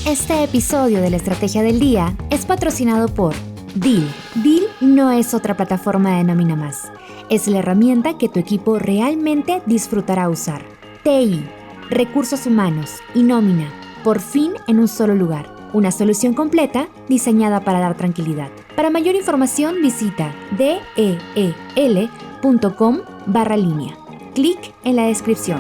Este episodio de la Estrategia del Día es patrocinado por Deel. Deel no es otra plataforma de nómina más. Es la herramienta que tu equipo realmente disfrutará usar. TI, recursos humanos y nómina, por fin en un solo lugar. Una solución completa diseñada para dar tranquilidad. Para mayor información visita deel.com/línea. Clic en la descripción.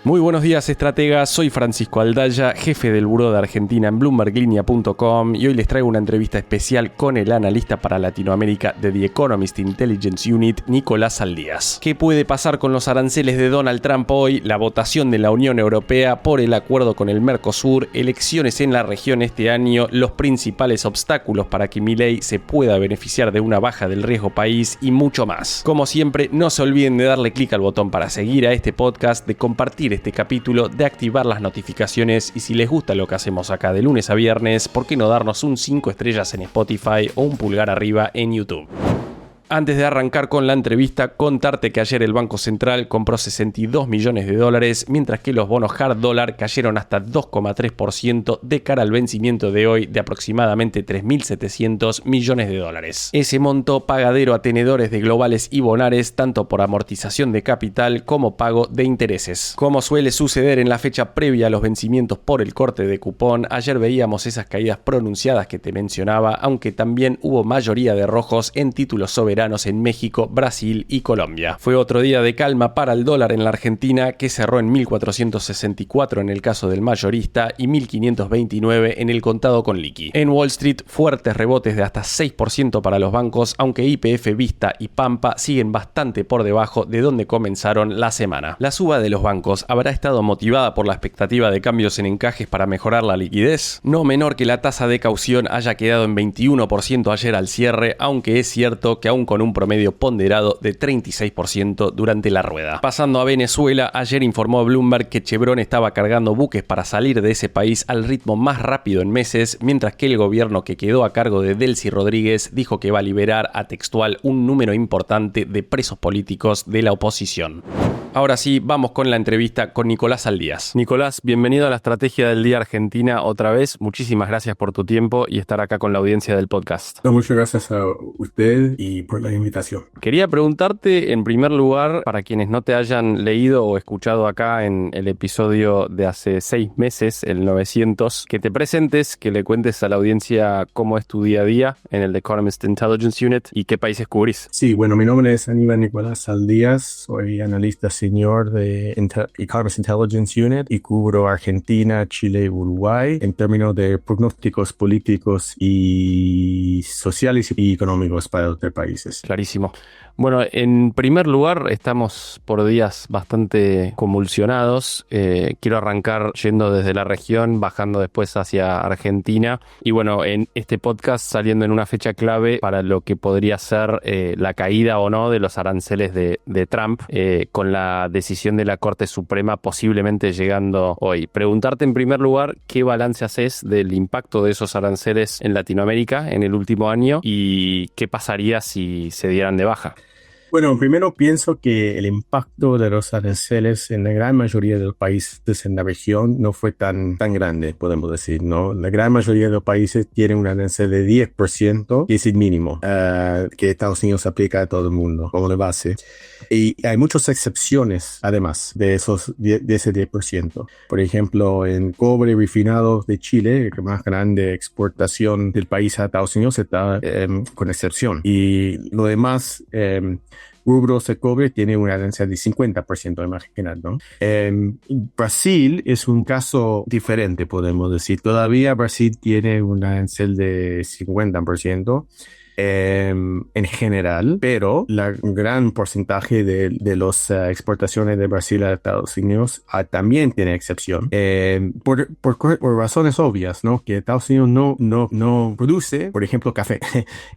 Muy buenos días, estrategas. Soy Francisco Aldaya, jefe del Buró de Argentina en BloombergLinea.com, y hoy les traigo una entrevista especial con el analista para Latinoamérica de The Economist Intelligence Unit, Nicolás Saldías. ¿Qué puede pasar con los aranceles de Donald Trump hoy? La votación de la Unión Europea por el acuerdo con el Mercosur, elecciones en la región este año, los principales obstáculos para que Milei se pueda beneficiar de una baja del riesgo país y mucho más. Como siempre, no se olviden de darle clic al botón para seguir a este podcast, de compartir este capítulo, de activar las notificaciones, y si les gusta lo que hacemos acá de lunes a viernes, ¿por qué no darnos un 5 estrellas en Spotify o un pulgar arriba en YouTube? Antes de arrancar con la entrevista, contarte que ayer el Banco Central compró $62 millones, mientras que los bonos hard dollar cayeron hasta 2,3% de cara al vencimiento de hoy de aproximadamente $3.700 millones. Ese monto pagadero a tenedores de globales y bonares, tanto por amortización de capital como pago de intereses. Como suele suceder en la fecha previa a los vencimientos por el corte de cupón, ayer veíamos esas caídas pronunciadas que te mencionaba, aunque también hubo mayoría de rojos en títulos soberanos en México, Brasil y Colombia. Fue otro día de calma para el dólar en la Argentina, que cerró en 1.464 en el caso del mayorista y 1.529 en el contado con liqui. En Wall Street, fuertes rebotes de hasta 6% para los bancos, aunque YPF, Vista y Pampa siguen bastante por debajo de donde comenzaron la semana. La suba de los bancos habrá estado motivada por la expectativa de cambios en encajes para mejorar la liquidez, no menor que la tasa de caución haya quedado en 21% ayer al cierre, aunque es cierto que aún con un promedio ponderado de 36% durante la rueda. Pasando a Venezuela, ayer informó Bloomberg que Chevron estaba cargando buques para salir de ese país al ritmo más rápido en meses, mientras que el gobierno que quedó a cargo de Delcy Rodríguez dijo que va a liberar, a textual, un número importante de presos políticos de la oposición. Ahora sí, vamos con la entrevista con Nicolás Saldías. Nicolás, bienvenido a la Estrategia del Día Argentina otra vez. Muchísimas gracias por tu tiempo y estar acá con la audiencia del podcast. Muchas gracias a usted y por la invitación. Quería preguntarte, en primer lugar, para quienes no te hayan leído o escuchado acá en el episodio de hace 6 meses, el 900, que te presentes, que le cuentes a la audiencia cómo es tu día a día en el The Economist Intelligence Unit y qué países cubrís. Sí, bueno, mi nombre es Aníbal Nicolás Saldías, soy analista senior de Economist Intelligence Unit y cubro Argentina, Chile y Uruguay en términos de pronósticos políticos y sociales y económicos para los tres países. Clarísimo. Bueno, en primer lugar, estamos por días bastante convulsionados. Quiero arrancar yendo desde la región, bajando después hacia Argentina. Y bueno, en este podcast saliendo en una fecha clave para lo que podría ser la caída o no de los aranceles de Trump, con la decisión de la Corte Suprema posiblemente llegando hoy. Preguntarte en primer lugar, ¿qué balance haces del impacto de esos aranceles en Latinoamérica en el último año y qué pasaría si se dieran de baja? Bueno, primero pienso que el impacto de los aranceles en la gran mayoría de los países en la región no fue tan grande, podemos decir, ¿no? La gran mayoría de los países tienen un arancel de 10%, que es el mínimo, que Estados Unidos aplica a todo el mundo como de base. Y hay muchas excepciones, además, de ese 10%. Por ejemplo, en cobre refinado de Chile, la más grande exportación del país a Estados Unidos, está con excepción. Y lo demás, rubros de cobre tiene una arancel de 50% de marginal, ¿no? Brasil es un caso diferente, podemos decir. Todavía Brasil tiene un arancel de 50%. En general, pero la gran porcentaje de las exportaciones de Brasil a Estados Unidos también tiene excepción, por razones obvias, ¿no? Que Estados Unidos no produce, por ejemplo, café,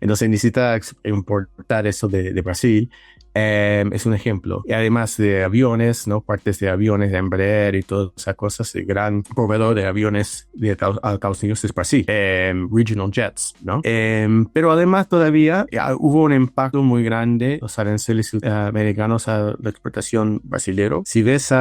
entonces necesita importar eso de Brasil. Es un ejemplo. Y además de aviones, ¿no? Partes de aviones, de Embraer y todas esas cosas, el gran proveedor de aviones de Estados Unidos es Brasil. Regional Jets, ¿no? Pero además todavía hubo un impacto muy grande los aranceles americanos a la exportación brasilero. Si ves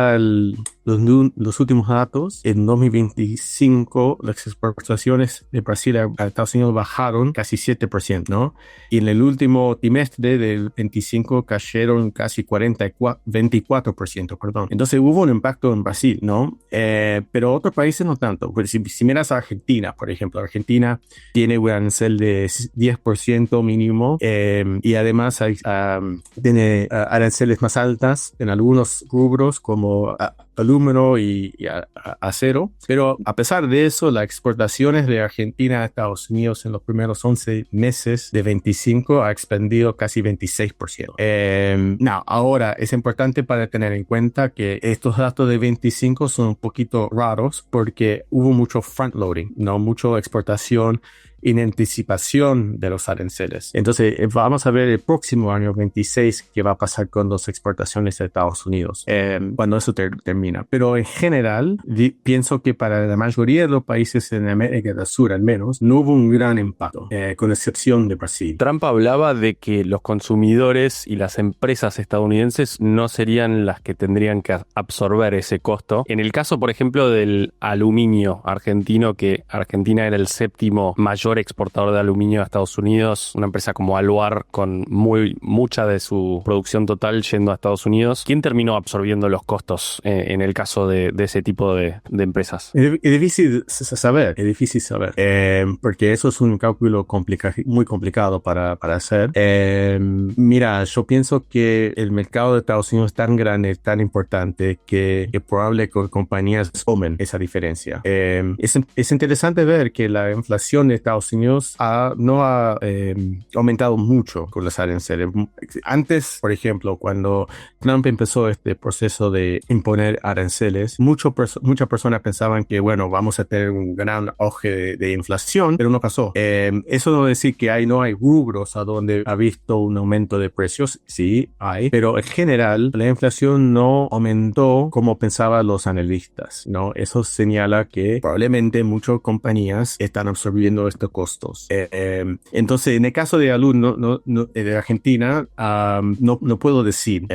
los últimos datos, en 2025 las exportaciones de Brasil a Estados Unidos bajaron casi 7%, ¿no? Y en el último trimestre del 25 cayeron casi 24%, perdón. Entonces hubo un impacto en Brasil, ¿no? Pero otros países no tanto. Pues si miras a Argentina, por ejemplo, Argentina tiene un arancel de 10% mínimo y además tiene aranceles más altas en algunos rubros como alumino y acero, pero a pesar de eso, las exportaciones de Argentina a Estados Unidos en los primeros 11 meses de 25 ha expandido casi 26%. Ahora es importante para tener en cuenta que estos datos de 25 son un poquito raros porque hubo mucho front-loading, no mucha exportación en anticipación de los aranceles. Entonces, vamos a ver el próximo año 26 qué va a pasar con las exportaciones de Estados Unidos cuando eso termina. Pero en general, pienso que para la mayoría de los países en América del Sur, al menos, no hubo un gran impacto, con excepción de Brasil. Trump hablaba de que los consumidores y las empresas estadounidenses no serían las que tendrían que absorber ese costo. En el caso, por ejemplo, del aluminio argentino, que Argentina era el séptimo mayor exportador de aluminio a Estados Unidos, una empresa como Aluar con mucha de su producción total yendo a Estados Unidos. ¿Quién terminó absorbiendo los costos en el caso de ese tipo de empresas? Es difícil saber, porque eso es un cálculo muy complicado para hacer. Mira, yo pienso que el mercado de Estados Unidos es tan grande, tan importante, que es probable que compañías tomen esa diferencia. Es interesante ver que la inflación de Estados Unidos no ha aumentado mucho con los aranceles. Antes, por ejemplo, cuando Trump empezó este proceso de imponer aranceles, muchas personas pensaban que, bueno, vamos a tener un gran auge de inflación, pero no pasó. Eso no decir que no hay rubros a donde ha visto un aumento de precios. Sí, hay, pero en general la inflación no aumentó como pensaban los analistas, ¿no? Eso señala que probablemente muchas compañías están absorbiendo estos costos. Entonces, en el caso de de Argentina, no puedo decir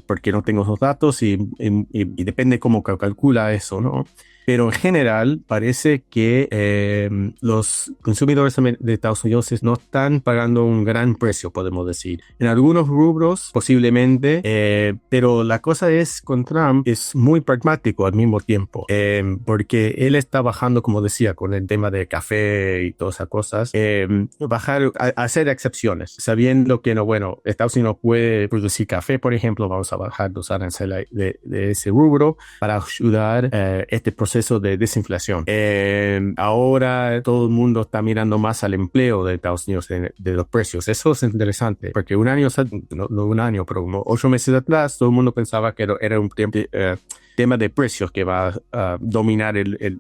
porque no tengo esos datos y depende cómo calcula eso, ¿no? Pero en general parece que los consumidores de Estados Unidos no están pagando un gran precio, podemos decir. En algunos rubros posiblemente, pero la cosa es con Trump es muy pragmático al mismo tiempo, porque él está bajando, como decía, con el tema de café y todas esas cosas, hacer excepciones, sabiendo que Estados Unidos puede producir café, por ejemplo, vamos a bajar los aranceles de ese rubro para ayudar este proceso de desinflación. Ahora todo el mundo está mirando más al empleo de Estados Unidos, de los precios. Eso es interesante, porque pero como 8 meses atrás, todo el mundo pensaba que era un tema de precios que va a dominar el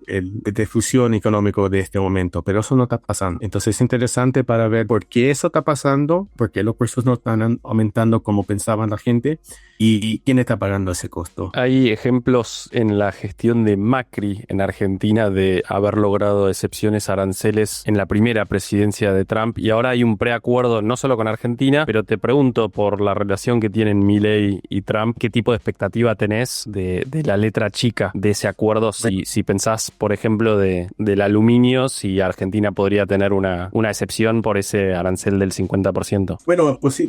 difusión económico de este momento, pero eso no está pasando. Entonces es interesante para ver por qué eso está pasando, por qué los precios no están aumentando como pensaban la gente y quién está pagando ese costo. Hay ejemplos en la gestión de Macri en Argentina de haber logrado excepciones aranceles en la primera presidencia de Trump y ahora hay un preacuerdo no solo con Argentina, pero te pregunto por la relación que tienen Milei y Trump, ¿qué tipo de expectativa tenés de la letra chica de ese acuerdo? Si pensás, por ejemplo, del aluminio, si Argentina podría tener una excepción por ese arancel del 50%. Bueno, pues sí,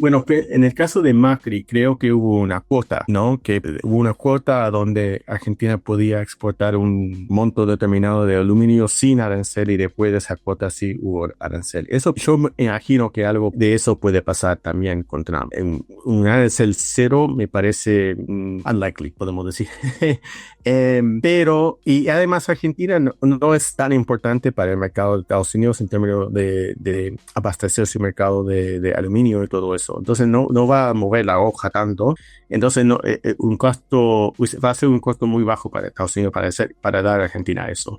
en el caso de Macri creo que hubo una cuota, ¿no? Que hubo una cuota donde Argentina podía exportar un monto determinado de aluminio sin arancel y después de esa cuota sí hubo arancel. Eso yo me imagino que algo de eso puede pasar también con Trump. Un arancel cero me parece unlikely, podemos decir. Pero, y además Argentina no es tan importante para el mercado de Estados Unidos en términos de abastecer su mercado de aluminio y todo eso. Entonces no va a mover la hoja tanto. Entonces un costo va a ser un costo muy bajo para Estados Unidos para dar a Argentina eso.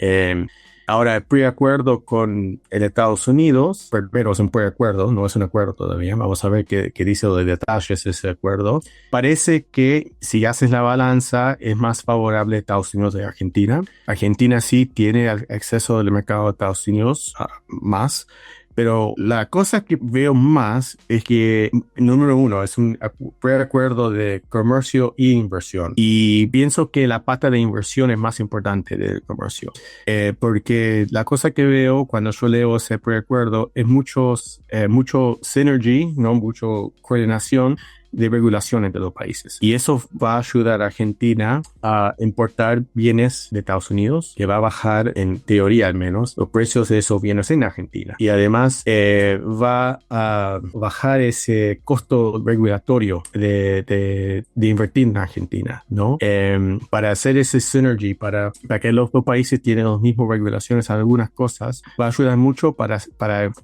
Ahora, el preacuerdo con el Estados Unidos, pero es un preacuerdo, no es un acuerdo todavía. Vamos a ver qué dice de detalles ese acuerdo. Parece que si haces la balanza, es más favorable a Estados Unidos de Argentina. Argentina sí tiene acceso al mercado de Estados Unidos más. Pero la cosa que veo más es que, número uno, es un preacuerdo de comercio e inversión. Y pienso que la pata de inversión es más importante del comercio. Porque la cosa que veo cuando yo leo ese preacuerdo es mucho synergy, ¿no? Mucho coordinación de regulación entre los países. Y eso va a ayudar a Argentina a importar bienes de Estados Unidos, que va a bajar, en teoría al menos, los precios de esos bienes en Argentina. Y además va a bajar ese costo regulatorio de invertir en Argentina, ¿no? Para hacer ese synergy, para que los dos países tienen las mismas regulaciones en algunas cosas, va a ayudar mucho para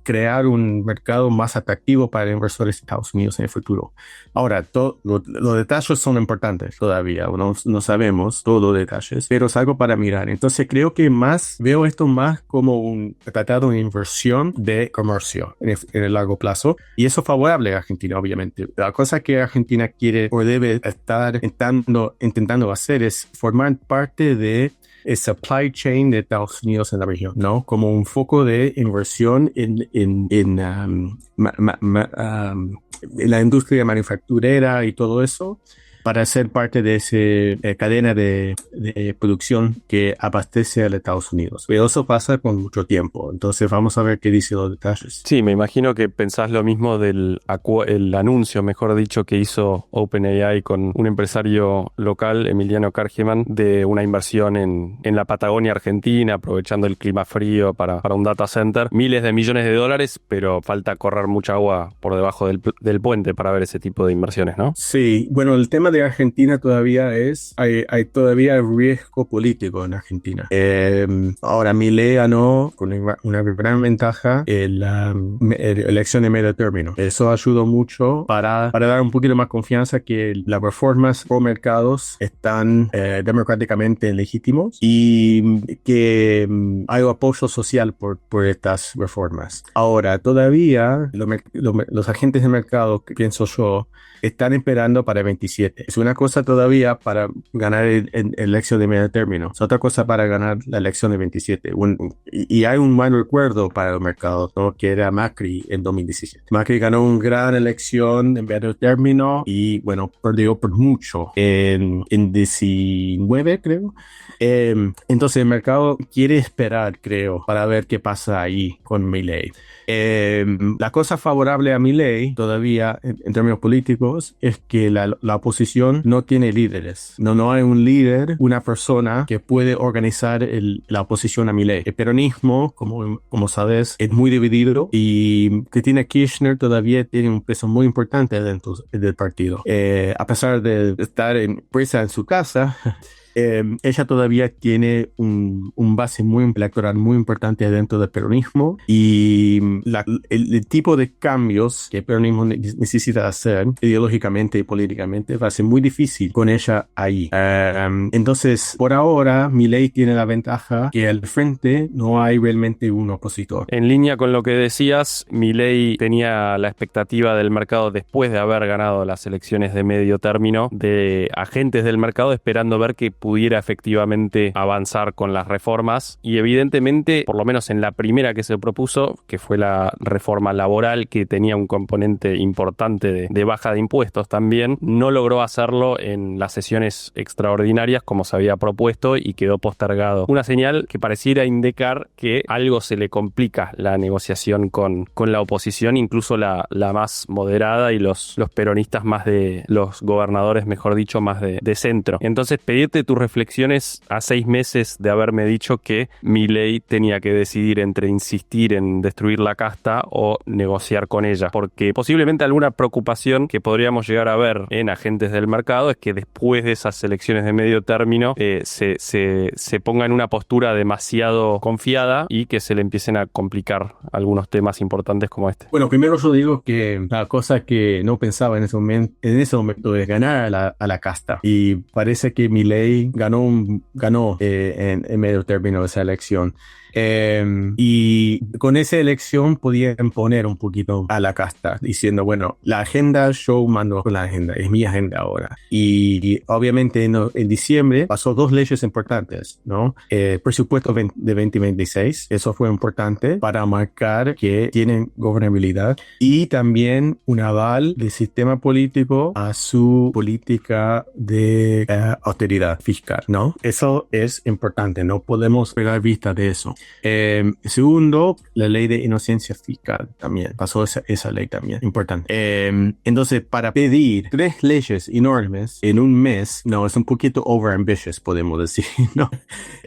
crear un mercado más atractivo para inversores de Estados Unidos en el futuro. Ahora, los detalles son importantes todavía, no sabemos todos los detalles, pero es algo para mirar. Entonces creo que veo esto más como un tratado de inversión de comercio en el largo plazo, y eso es favorable a Argentina, obviamente. La cosa que Argentina quiere o debe estar intentando hacer es formar parte de el supply chain de Estados Unidos en la región, ¿no? Como un foco de inversión en la industria manufacturera y todo eso, para ser parte de esa cadena de producción que abastece a los Estados Unidos. Pero eso pasa con mucho tiempo. Entonces vamos a ver qué dicen los detalles. Sí, me imagino que pensás lo mismo del el anuncio, mejor dicho, que hizo OpenAI con un empresario local, Emiliano Kargeman, de una inversión en la Patagonia Argentina, aprovechando el clima frío para un data center. Miles de millones de dólares, pero falta correr mucha agua por debajo del puente para ver ese tipo de inversiones, ¿no? Sí, bueno, el tema de Argentina todavía hay todavía riesgo político en Argentina. Ahora Milei ganó con una gran ventaja la elección de medio término. Eso ayudó mucho para dar un poquito más confianza que las reformas pro mercados están democráticamente legítimos y que hay apoyo social por estas reformas. Ahora, todavía los agentes de mercado, que pienso yo, están esperando para el 27. Es una cosa todavía para ganar el elección de medio término. Es otra cosa para ganar la elección de 27. Y hay un buen recuerdo para los mercados, ¿no? Que era Macri en 2017. Macri ganó una gran elección en medio término y, bueno, perdió por mucho en 19, creo. Entonces el mercado quiere esperar, creo, para ver qué pasa ahí con Milei. La cosa favorable a Milei todavía en términos políticos es que la oposición no tiene líderes. No hay un líder, una persona que puede organizar la oposición a Milei. El peronismo, como sabes, es muy dividido y Cristina Kirchner todavía tiene un peso muy importante dentro del partido. A pesar de estar presa en su casa, ella todavía tiene un base electoral muy importante dentro del peronismo, y el tipo de cambios que el peronismo necesita hacer ideológicamente y políticamente va a ser muy difícil con ella ahí. Entonces, por ahora, Milei tiene la ventaja que al frente no hay realmente un opositor. En línea con lo que decías, Milei tenía la expectativa del mercado después de haber ganado las elecciones de medio término, de agentes del mercado esperando ver que pudiera efectivamente avanzar con las reformas, y evidentemente, por lo menos en la primera que se propuso, que fue la reforma laboral, que tenía un componente importante de baja de impuestos también, no logró hacerlo en las sesiones extraordinarias como se había propuesto y quedó postergado. Una señal que pareciera indicar que algo se le complica la negociación con la oposición, incluso la más moderada, y los peronistas más los gobernadores, mejor dicho, más de centro. Entonces, pedirte tus reflexiones a 6 meses de haberme dicho que Milei tenía que decidir entre insistir en destruir la casta o negociar con ella, porque posiblemente alguna preocupación que podríamos llegar a ver en agentes del mercado es que después de esas elecciones de medio término se ponga en una postura demasiado confiada y que se le empiecen a complicar algunos temas importantes como este. Bueno, primero yo digo que la cosa que no pensaba en ese momento es ganar a la casta, y parece que Milei Milei ganó en medio término de esa elección. Y con esa elección podían poner un poquito a la casta, diciendo, bueno, la agenda, yo mando con la agenda, es mi agenda ahora. Y obviamente en diciembre pasó dos leyes importantes, ¿no? Presupuesto de 2026, eso fue importante para marcar que tienen gobernabilidad, y también un aval del sistema político a su política de austeridad fiscal, ¿no? Eso es importante, no podemos pegar vista de eso. Segundo, la ley de inocencia fiscal también, pasó esa ley también, importante. Entonces, para pedir 3 leyes enormes en un mes, no, es un poquito overambitious, podemos decir, ¿no?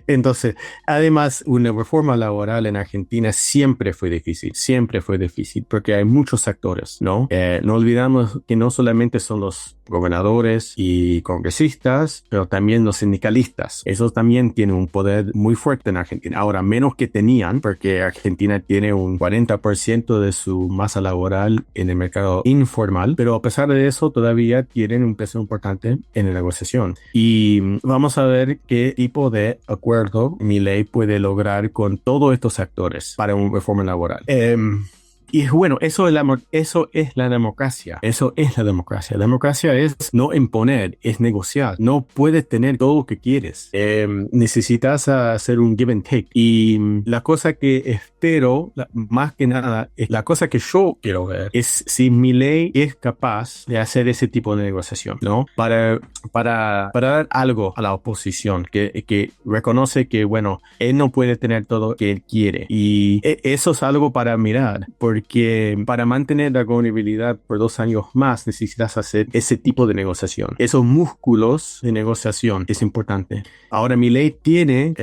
Entonces, además, una reforma laboral en Argentina siempre fue difícil, porque hay muchos actores, ¿no? No olvidamos que no solamente son los gobernadores y congresistas, pero también los sindicalistas. Esos también tienen un poder muy fuerte en Argentina. Ahora, menos que tenían, porque Argentina tiene un 40% de su masa laboral en el mercado informal, pero a pesar de eso, todavía tienen un peso importante en la negociación. Y vamos a ver qué tipo de acuerdo Milei puede lograr con todos estos actores para una reforma laboral. Y bueno, eso es la democracia. La democracia es no imponer, es negociar. No puedes tener todo lo que quieres. Necesitas hacer un give and take. Y la cosa que espero, más que nada, la cosa que yo quiero ver es si Milei es capaz de hacer ese tipo de negociación, ¿no? Para dar algo a la oposición, que reconoce que, bueno, él no puede tener todo lo que él quiere. Y eso es algo para mirar, porque para mantener la gobernabilidad por 2 años más necesitas hacer ese tipo de negociación. Esos músculos de negociación es importante. Ahora Milei tiene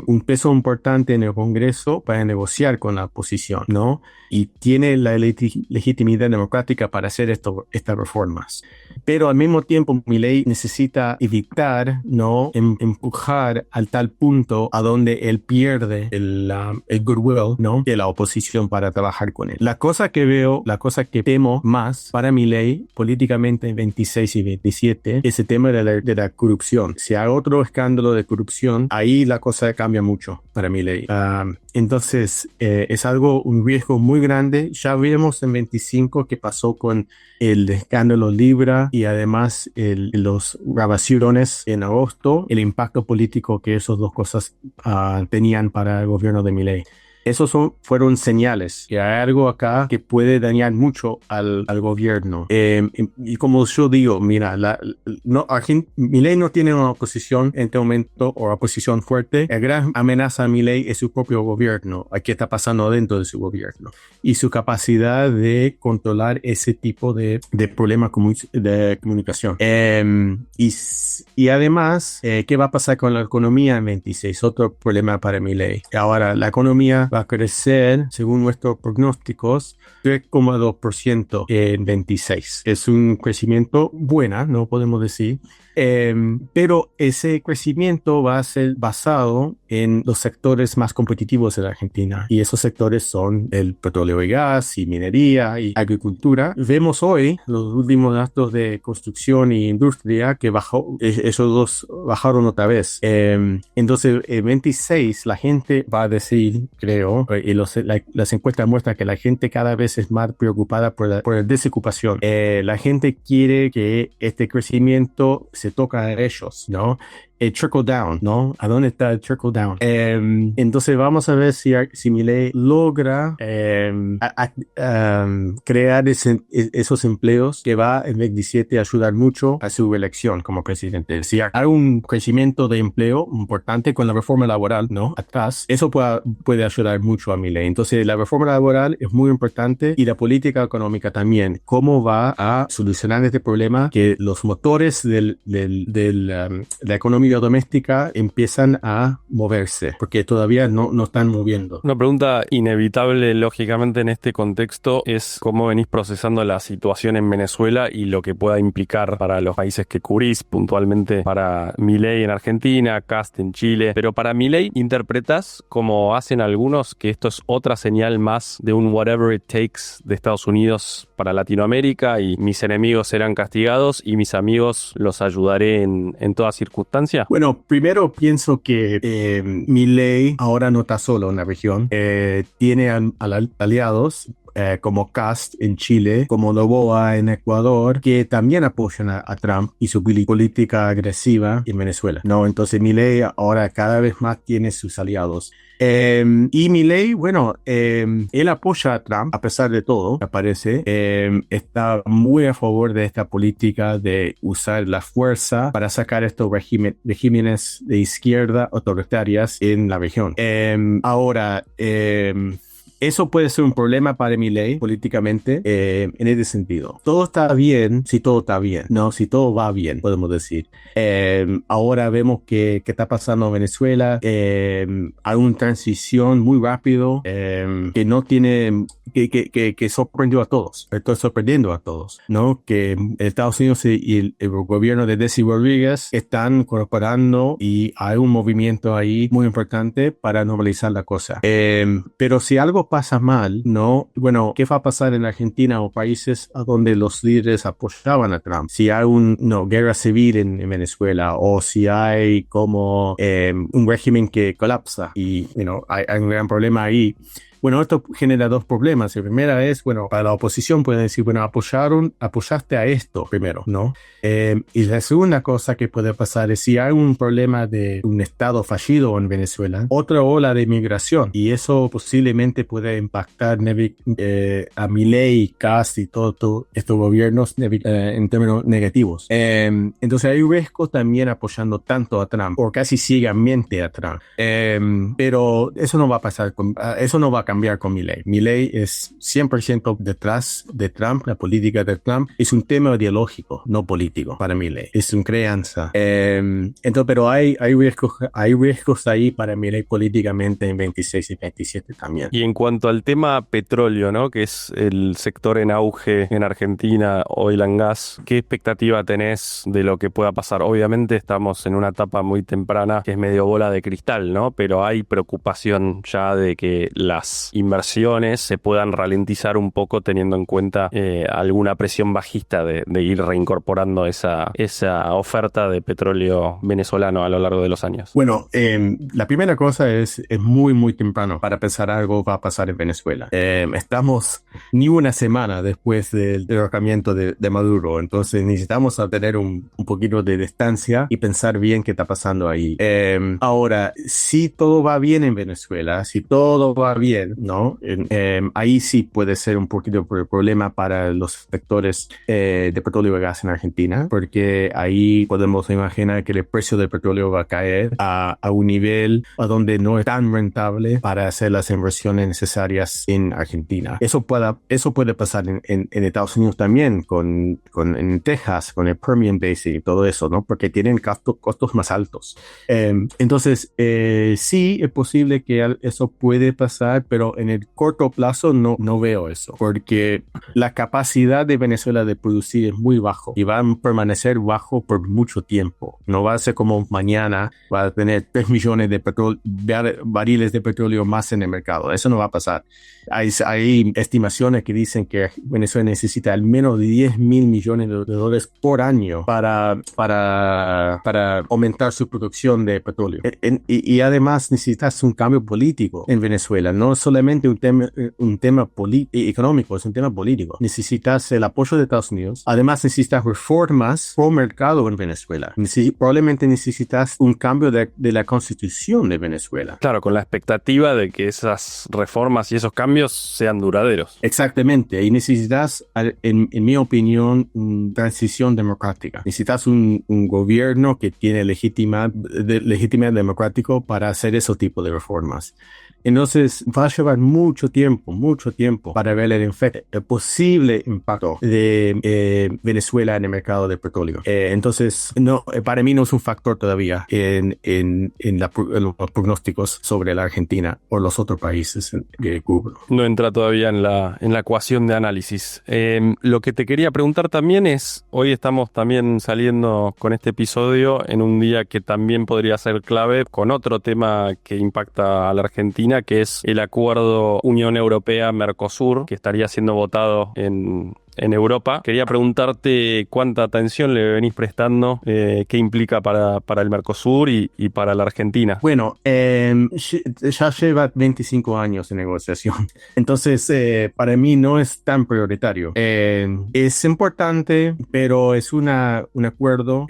un peso importante en el Congreso para negociar con la oposición, ¿no? Y tiene la legitimidad democrática para hacer estas reformas. Pero al mismo tiempo Milei necesita evitar, ¿no? Empujar al tal punto a donde él pierde el goodwill, ¿no? De la oposición para trabajar con él. La cosa que temo más para Milei políticamente en 26 y 27 es el tema de la corrupción. Si hay otro escándalo de corrupción, ahí la cosa cambia mucho para Milei. Entonces es un riesgo muy grande. Ya vimos en 25 que pasó con el escándalo Libra y además los grabaciones en agosto, el impacto político que esas dos cosas tenían para el gobierno de Milei. Esos fueron señales que hay algo acá que puede dañar mucho al gobierno. Y como yo digo, mira, Milei no tiene una oposición en este momento, o oposición fuerte. La gran amenaza a Milei es su propio gobierno, a qué está pasando dentro de su gobierno, y su capacidad de controlar ese tipo de problemas de comunicación. Y además, ¿qué va a pasar con la economía en 26? Otro problema para Milei. Ahora, la economía va a crecer, según nuestros pronósticos, 3,2% en 26. Es un crecimiento bueno, no podemos decir. Pero ese crecimiento va a ser basado en los sectores más competitivos de la Argentina, y esos sectores son el petróleo y gas, y minería y agricultura. Vemos hoy los últimos datos de construcción y industria que esos dos bajaron otra vez. Entonces en 26 la gente va a decir, creo, y las encuestas muestran que la gente cada vez es más preocupada por la desocupación. La gente quiere que este crecimiento se toca a ellos, ¿no? El trickle down, ¿no? ¿A dónde está el trickle down? Entonces vamos a ver si Milei logra crear esos empleos que va en 27 a ayudar mucho a su elección como presidente. Si hay un crecimiento de empleo importante con la reforma laboral, ¿no? Atrás, eso puede ayudar mucho a Milei. Entonces la reforma laboral es muy importante, y la política económica también. ¿Cómo va a solucionar este problema que los motores de la economía doméstica empiezan a moverse, porque todavía no están moviendo? Una pregunta inevitable, lógicamente, en este contexto es cómo venís procesando la situación en Venezuela y lo que pueda implicar para los países que cubrís, puntualmente para Milei en Argentina, Kast en Chile. Pero para Milei, ¿interpretás, como hacen algunos, que esto es otra señal más de un whatever it takes de Estados Unidos para Latinoamérica, y mis enemigos serán castigados y mis amigos los ayudaré en toda circunstancia? presidencia? Bueno, primero pienso que Milei ahora no está solo en la región. Tiene aliados como Kast en Chile, como Noboa en Ecuador, que también apoyan a Trump y su política agresiva en Venezuela, ¿no? Entonces Milei ahora cada vez más tiene sus aliados. Y Milei, bueno, él apoya a Trump a pesar de todo, me parece. Está muy a favor de esta política de usar la fuerza para sacar estos regímenes de izquierda autoritarias en la región. Ahora, eso puede ser un problema para Milei políticamente en ese sentido. Todo está bien si todo está bien, ¿no? Si todo va bien, podemos decir. Ahora vemos que está pasando en Venezuela. Hay una transición muy rápido que no tiene... Que sorprendió a todos. Estoy sorprendiendo a todos, ¿no? Que Estados Unidos y el gobierno de Desi Rodríguez están cooperando y hay un movimiento ahí muy importante para normalizar la cosa. Pero si algo pasa mal, ¿no? Bueno, ¿qué va a pasar en Argentina o países a donde los líderes apoyaban a Trump? Si hay guerra civil en Venezuela o si hay como un régimen que colapsa y, hay un gran problema ahí. Bueno, esto genera dos problemas. La primera es, bueno, para la oposición pueden decir, bueno, apoyaste a esto primero, ¿no? Y la segunda cosa que puede pasar es si hay un problema de un estado fallido en Venezuela, otra ola de migración, y eso posiblemente puede impactar a Milei, Kast y todos estos gobiernos en términos negativos. Entonces hay riesgos también apoyando tanto a Trump, o casi ciegamente a Trump. Pero eso no va a pasar, eso no va a cambiar con Milei. Milei es 100% detrás de Trump. La política de Trump es un tema ideológico, no político para Milei. Es una crianza. Entonces, pero hay riesgos ahí para Milei políticamente en 26 y 27 también. Y en cuanto al tema petróleo, ¿no? Que es el sector en auge en Argentina, oil and gas, ¿qué expectativa tenés de lo que pueda pasar? Obviamente estamos en una etapa muy temprana que es medio bola de cristal, ¿no? Pero hay preocupación ya de que las inversiones se puedan ralentizar un poco teniendo en cuenta alguna presión bajista de ir reincorporando esa oferta de petróleo venezolano a lo largo de los años. Bueno, la primera cosa es muy, muy temprano para pensar algo va a pasar en Venezuela. Estamos ni una semana después del derrocamiento de Maduro, entonces necesitamos tener un poquito de distancia y pensar bien qué está pasando ahí. Ahora, si todo va bien en Venezuela, si todo va bien, ¿no? Ahí sí puede ser un poquito de problema para los sectores de petróleo y gas en Argentina, porque ahí podemos imaginar que el precio del petróleo va a caer a un nivel a donde no es tan rentable para hacer las inversiones necesarias en Argentina. Eso puede pasar en Estados Unidos también, en Texas, con el Permian Basin y todo eso, ¿no? Porque tienen costos más altos. Entonces, sí es posible que eso puede pasar, pero en el corto plazo no veo eso, porque la capacidad de Venezuela de producir es muy bajo y va a permanecer bajo por mucho tiempo. No va a ser como mañana va a tener 3 millones de barriles de petróleo más en el mercado. Eso no va a pasar. Hay estimaciones que dicen que Venezuela necesita al menos 10 mil millones de dólares por año para aumentar su producción de petróleo. Y además necesitas un cambio político en Venezuela. No solamente un tema económico, es un tema político. Necesitas el apoyo de Estados Unidos. Además necesitas reformas pro mercado en Venezuela. Probablemente necesitas un cambio de la constitución de Venezuela. Claro, con la expectativa de que esas reformas y esos cambios sean duraderos. Exactamente, y necesitas, en mi opinión, una transición democrática. Necesitas un gobierno que tiene legitimidad democrática para hacer ese tipo de reformas. Entonces va a llevar mucho tiempo para ver el posible impacto de Venezuela en el mercado de petróleo. Entonces, para mí no es un factor todavía en los pronósticos sobre la Argentina o los otros países que cubro. No entra todavía en la ecuación de análisis. Lo que te quería preguntar también es, hoy estamos también saliendo con este episodio en un día que también podría ser clave con otro tema que impacta a la Argentina, que es el acuerdo Unión Europea-Mercosur, que estaría siendo votado en en Europa. Quería preguntarte cuánta atención le venís prestando, qué implica para el Mercosur y para la Argentina. Bueno, ya lleva 25 años de negociación, entonces para mí no es tan prioritario. Es importante, pero es un acuerdo,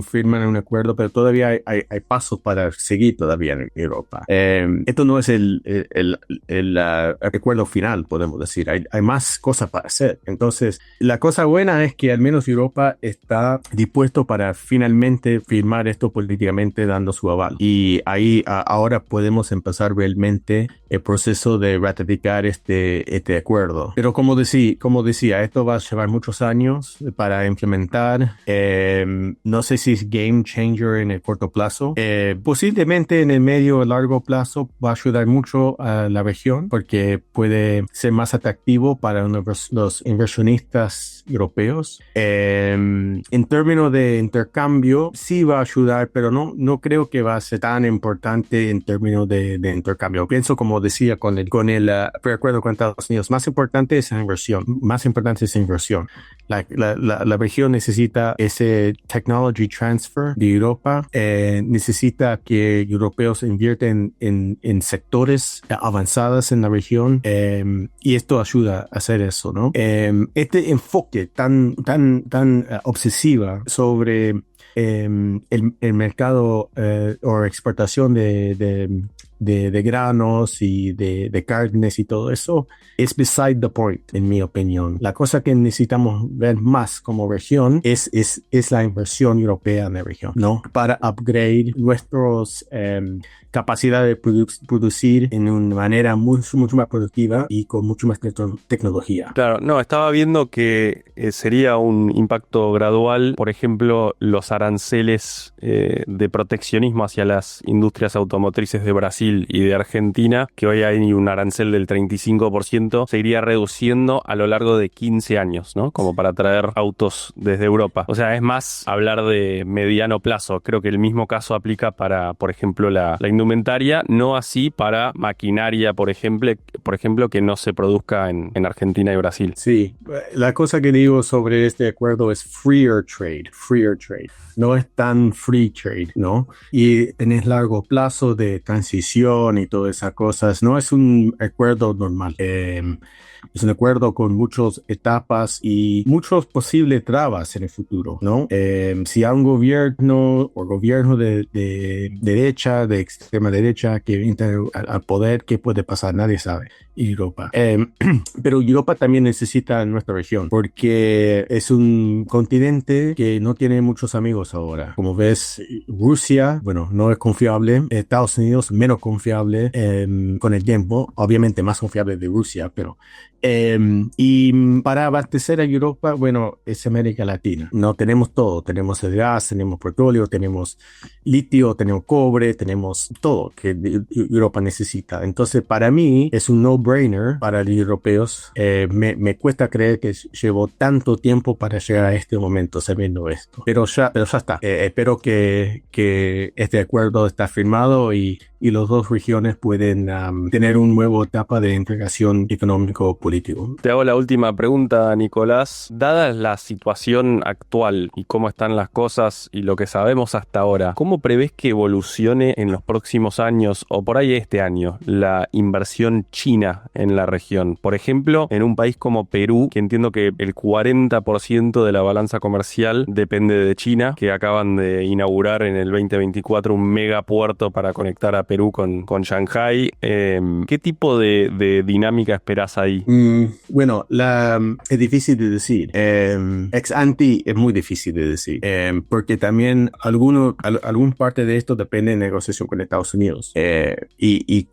firman un acuerdo, pero todavía hay pasos para seguir todavía en Europa. Esto no es el acuerdo final, podemos decir. Hay más cosas para hacer. Entonces, la cosa buena es que al menos Europa está dispuesto para finalmente firmar esto políticamente, dando su aval. Y ahí ahora podemos empezar realmente el proceso de ratificar este acuerdo. Pero como decía, esto va a llevar muchos años para implementar. No sé si es game changer en el corto plazo. Posiblemente en el medio o largo plazo va a ayudar mucho a la región porque puede ser más atractivo para los inversionistas europeos. En términos de intercambio, sí va a ayudar, pero no creo que va a ser tan importante en términos de intercambio. Pienso, como decía, con el preacuerdo con Estados Unidos, más importante es la inversión. La región necesita ese technology transfer de Europa, necesita que europeos invierten en sectores avanzados en la región, y esto ayuda a hacer eso, ¿no? Este enfoque tan obsesiva sobre el mercado o exportación de granos y de carnes y todo eso es beside the point, en mi opinión. La cosa que necesitamos ver más como región es la inversión europea en la región, ¿no? Para upgrade nuestros capacidad de producir en una manera mucho más productiva y con mucho más tecnología. Claro, no, estaba viendo que sería un impacto gradual, por ejemplo, los aranceles de proteccionismo hacia las industrias automotrices de Brasil y de Argentina, que hoy hay un arancel del 35%, se iría reduciendo a lo largo de 15 años, ¿no? Como para traer autos desde Europa. O sea, es más hablar de mediano plazo. Creo que el mismo caso aplica para, por ejemplo, la indumentaria, no así para maquinaria, por ejemplo, que no se produzca en Argentina y Brasil. Sí, la cosa que digo sobre este acuerdo es freer trade. No es tan free trade, ¿no? Y en el largo plazo de transición y todas esas cosas, no es un acuerdo normal. Es un acuerdo con muchas etapas y muchos posibles trabas en el futuro, ¿no? Si hay un gobierno de derecha, de extrema derecha, que entra al poder, ¿qué puede pasar? Nadie sabe. Europa. Pero Europa también necesita nuestra región porque es un continente que no tiene muchos amigos ahora. Como ves, Rusia, bueno, no es confiable. Estados Unidos, menos confiable con el tiempo. Obviamente más confiable de Rusia, pero y para abastecer a Europa, bueno, es América Latina. No tenemos todo. Tenemos el gas, tenemos petróleo, tenemos litio, tenemos cobre, tenemos todo que Europa necesita. Entonces, para mí, es un no-brainer para los europeos. Me cuesta creer que llevó tanto tiempo para llegar a este momento sabiendo esto. Pero ya está. Espero que este acuerdo está firmado y las dos regiones pueden tener una nueva etapa de integración económico-político. Te hago la última pregunta, Nicolás. Dada la situación actual y cómo están las cosas y lo que sabemos hasta ahora, ¿cómo prevés que evolucione en los próximos años o por ahí este año la inversión china en la región? Por ejemplo, en un país como Perú, que entiendo que el 40% de la balanza comercial depende de China, que acaban de inaugurar en el 2024 un megapuerto para conectar a Perú con Shanghái. ¿Qué tipo de dinámica esperás ahí? Bueno, es difícil de decir. Ex ante es muy difícil de decir. Porque también alguna parte de esto depende de negociación con Estados Unidos. Y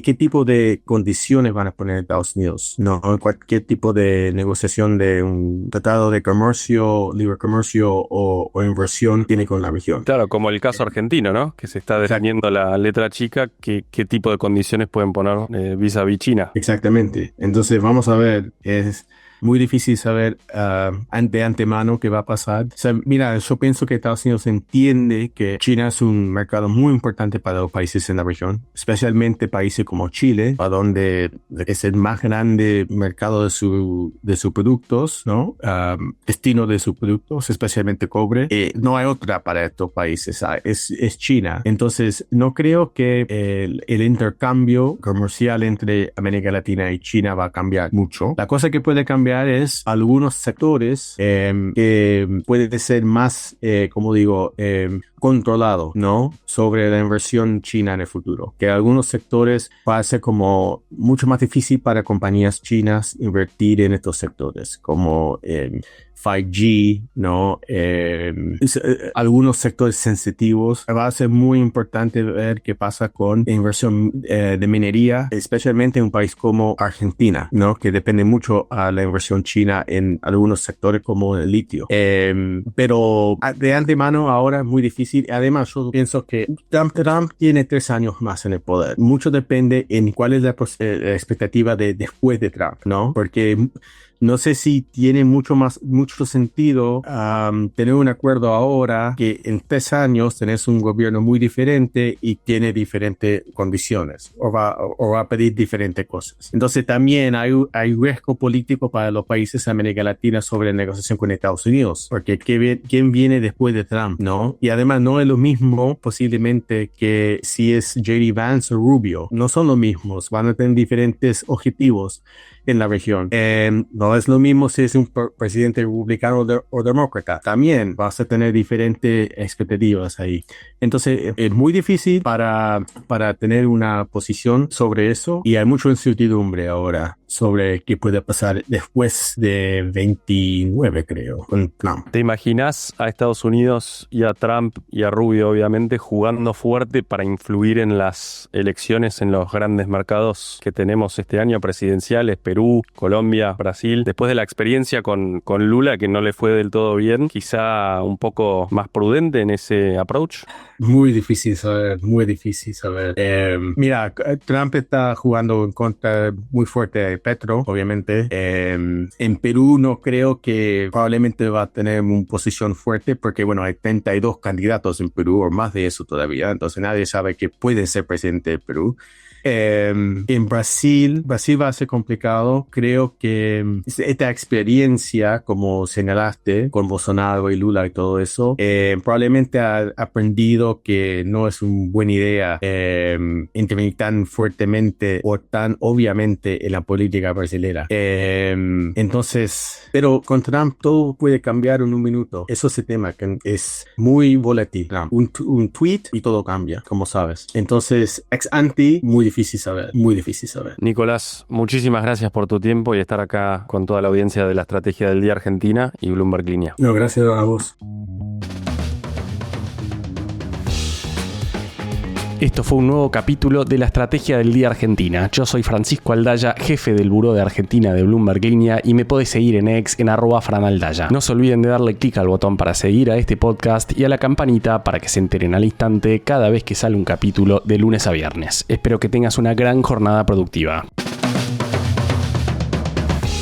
qué tipo de condiciones van a poner Estados Unidos. No, cualquier tipo de negociación de un tratado de comercio, libre comercio o inversión tiene con la región. Claro, como el caso argentino, ¿no? Que se está definiendo la letra chica, ¿qué tipo de condiciones pueden poner vis-a-vis China? Exactamente. Entonces vamos a ver, muy difícil saber de antemano qué va a pasar. O sea, mira, yo pienso que Estados Unidos entiende que China es un mercado muy importante para los países en la región, especialmente países como Chile, a donde es el más grande mercado de sus productos, ¿no? Destino de sus productos, especialmente cobre. No hay otra para estos países, es China. Entonces, no creo que el intercambio comercial entre América Latina y China va a cambiar mucho. La cosa que puede cambiar es algunos sectores que pueden ser más, como digo, controlado, ¿no? Sobre la inversión china en el futuro. Que algunos sectores va a ser como mucho más difícil para compañías chinas invertir en estos sectores, como 5G, ¿no? Algunos sectores sensitivos. Va a ser muy importante ver qué pasa con la inversión de minería, especialmente en un país como Argentina, ¿no? Que depende mucho a la inversión china en algunos sectores como el litio. Pero de antemano ahora es muy difícil. Además, yo pienso que Trump tiene 3 años más en el poder. Mucho depende en cuál es la expectativa de después de Trump, ¿no? Porque no sé si tiene mucho sentido tener un acuerdo ahora que en 3 años tenés un gobierno muy diferente y tiene diferentes condiciones o va a pedir diferentes cosas. Entonces también hay riesgo político para los países de América Latina sobre la negociación con Estados Unidos, porque ¿quién viene después de Trump, no? Y además no es lo mismo posiblemente que si es J.D. Vance o Rubio. No son los mismos, van a tener diferentes objetivos en la región. No es lo mismo si es un presidente republicano o demócrata. También vas a tener diferentes expectativas ahí. Entonces es muy difícil para tener una posición sobre eso y hay mucha incertidumbre ahora sobre qué puede pasar después de 29, creo, con Trump. ¿Te imaginas a Estados Unidos y a Trump y a Rubio, obviamente, jugando fuerte para influir en las elecciones en los grandes mercados que tenemos este año, presidenciales, Perú, Colombia, Brasil? Después de la experiencia con Lula, que no le fue del todo bien, quizá un poco más prudente en ese approach. Muy difícil saber, muy difícil saber. Mira, Trump está jugando en contra muy fuerte de Petro, obviamente. En Perú no creo que probablemente va a tener una posición fuerte porque, bueno, hay 32 candidatos en Perú o más de eso todavía, entonces nadie sabe que puede ser presidente de Perú. En Brasil va a ser complicado. Creo que esta experiencia, como señalaste, con Bolsonaro y Lula y todo eso, probablemente ha aprendido que no es una buena idea intervenir tan fuertemente o tan obviamente en la política brasileña. Entonces, pero con Trump todo puede cambiar en un minuto. Eso es el tema, que es muy volátil. Un tweet y todo cambia, como sabes. Entonces, ex ante, muy difícil saber, muy difícil saber. Nicolás, muchísimas gracias por tu tiempo y estar acá con toda la audiencia de la Estrategia del Día Argentina y Bloomberg Línea. No, gracias a vos. Esto fue un nuevo capítulo de la Estrategia del Día Argentina. Yo soy Francisco Aldaya, jefe del Buró de Argentina de Bloomberg Línea y me podés seguir en X en @franaldaya. No se olviden de darle clic al botón para seguir a este podcast y a la campanita para que se enteren al instante cada vez que sale un capítulo de lunes a viernes. Espero que tengas una gran jornada productiva.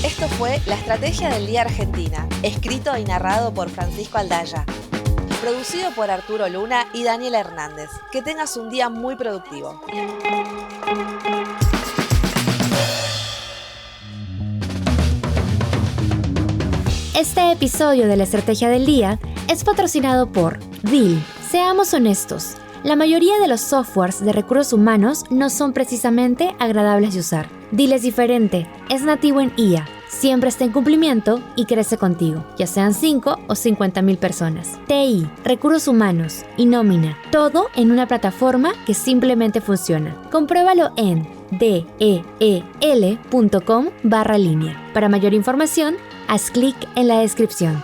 Esto fue La Estrategia del Día Argentina, escrito y narrado por Francisco Aldaya. Producido por Arturo Luna y Daniel Hernández. Que tengas un día muy productivo. Este episodio de la Estrategia del Día es patrocinado por Deel. Seamos honestos, la mayoría de los softwares de recursos humanos no son precisamente agradables de usar. Deel es diferente, es nativo en IA. Siempre está en cumplimiento y crece contigo, ya sean 5 o 50,000 personas. TI, recursos humanos y nómina, todo en una plataforma que simplemente funciona. Compruébalo en del.com/línea. Para mayor información, haz clic en la descripción.